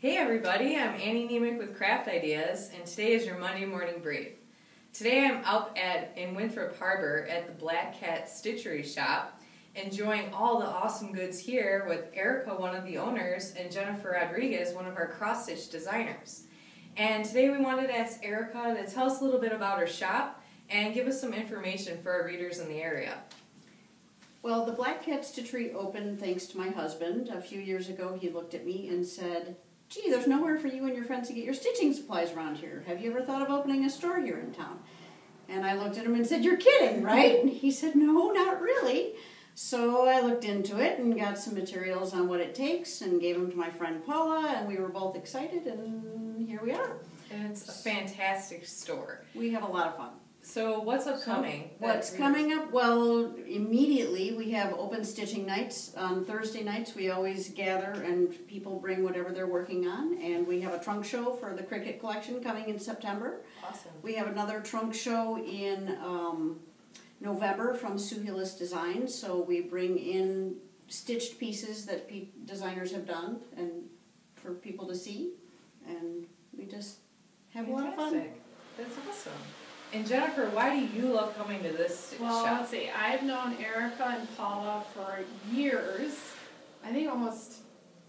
Hey everybody, I'm Annie Niemiec with CraftIdeas, and today is your Monday morning brief. Today I'm up in Winthrop Harbor at the Black Cat Stitchery shop, enjoying all the awesome goods here with Erica, one of the owners, and Jennifer Rodriguez, one of our cross-stitch designers. And today we wanted to ask Erica to tell us a little bit about her shop and give us some information for our readers in the area. Well, the Black Cat Stitchery opened thanks to my husband. A few years ago he looked at me and said, "Gee, there's nowhere for you and your friends to get your stitching supplies around here. Have you ever thought of opening a store here in town?" And I looked at him and said, "You're kidding, right?" And he said, "No, not really." So I looked into it and got some materials on what it takes and gave them to my friend Paula, and we were both excited, and here we are. And it's a fantastic store. We have a lot of fun. So what's upcoming? What's coming up? Well, immediately we have open stitching nights. On Thursday nights we always gather and people bring whatever they're working on. And we have a trunk show for the Cricket collection coming in September. Awesome. We have another trunk show in November from Sue Hillis Designs. So we bring in stitched pieces that designers have done and for people to see. And we just have a lot of fun. That's awesome. And Jennifer, why do you love coming to this shop? Well, let's see. I've known Erica and Paula for years. I think almost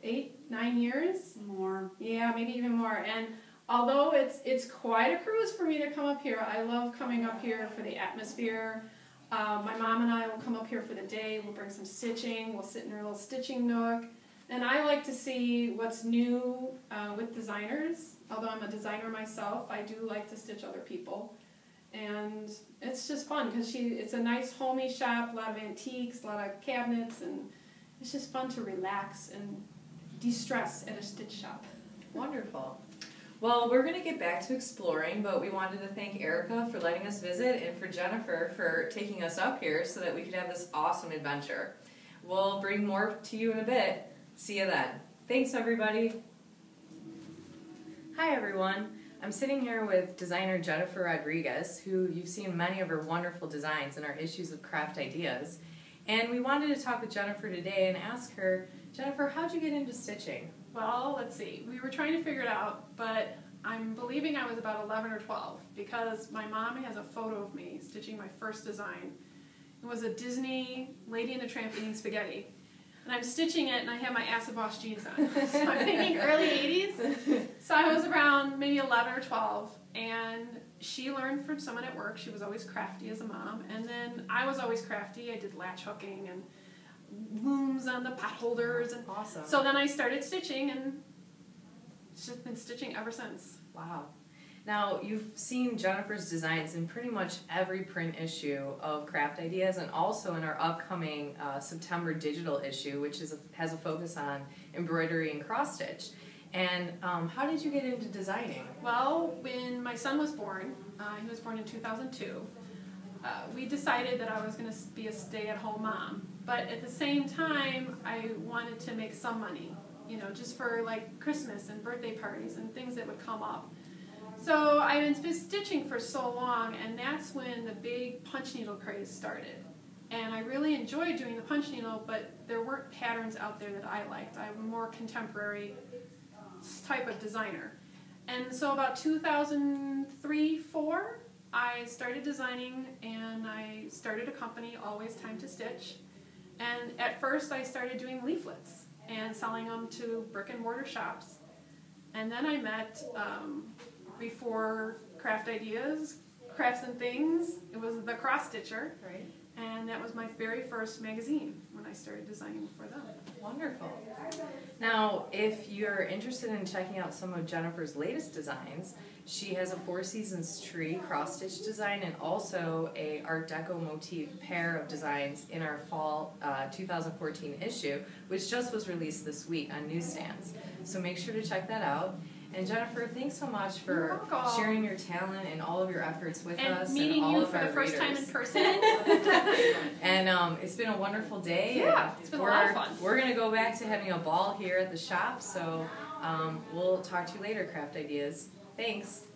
8, 9 years. More. Yeah, maybe even more. And although it's quite a cruise for me to come up here, I love coming up here for the atmosphere. My mom and I will come up here for the day. We'll bring some stitching. We'll sit in our little stitching nook. And I like to see what's new with designers. Although I'm a designer myself, I do like to stitch other people. And it's just fun because it's a nice homey shop, a lot of antiques, a lot of cabinets, and it's just fun to relax and de-stress at a stitch shop. Wonderful. Well, we're going to get back to exploring, but we wanted to thank Erica for letting us visit and for Jennifer for taking us up here so that we could have this awesome adventure. We'll bring more to you in a bit. See you then. Thanks, everybody. Hi, everyone. I'm sitting here with designer Jennifer Rodriguez, who you've seen many of her wonderful designs in our issues of CraftIdeas. And we wanted to talk with Jennifer today and ask her, Jennifer, how'd you get into stitching? Well, let's see. We were trying to figure it out, but I'm believing I was about 11 or 12 because my mom has a photo of me stitching my first design. It was a Disney Lady and the Tramp eating spaghetti. And I'm stitching it, and I have my acid wash jeans on. So I'm thinking early 80s. So I was around maybe 11 or 12, and she learned from someone at work. She was always crafty as a mom, and then I was always crafty. I did latch hooking and looms on the pot holders. And awesome. So then I started stitching, and it's just been stitching ever since. Wow. Now, you've seen Jennifer's designs in pretty much every print issue of CraftIdeas and also in our upcoming September digital issue, which has a focus on embroidery and cross-stitch. And how did you get into designing? Well, when my son was born, he was born in 2002, we decided that I was going to be a stay-at-home mom. But at the same time, I wanted to make some money, just for like Christmas and birthday parties and things that would come up. So I've been stitching for so long, and that's when the big punch needle craze started. And I really enjoyed doing the punch needle, but there weren't patterns out there that I liked. I'm a more contemporary type of designer. And so about 2003-04, I started designing, and I started a company, Always Time to Stitch. And at first I started doing leaflets and selling them to brick and mortar shops. And then I met... before CraftIdeas, Crafts and Things, it was the Cross Stitcher, right? And that was my very first magazine when I started designing for them. Wonderful. Now, if you're interested in checking out some of Jennifer's latest designs, she has a 4 Seasons tree cross-stitch design and also a Art Deco motif pair of designs in our fall 2014 issue, which just was released this week on newsstands. So make sure to check that out. And Jennifer, thanks so much for sharing your talent and all of your efforts with us and meeting all you of for our the first readers. time in person. And it's been a wonderful day. Yeah, it's been a lot of fun. We're going to go back to having a ball here at the shop, so we'll talk to you later, CraftIdeas. Thanks.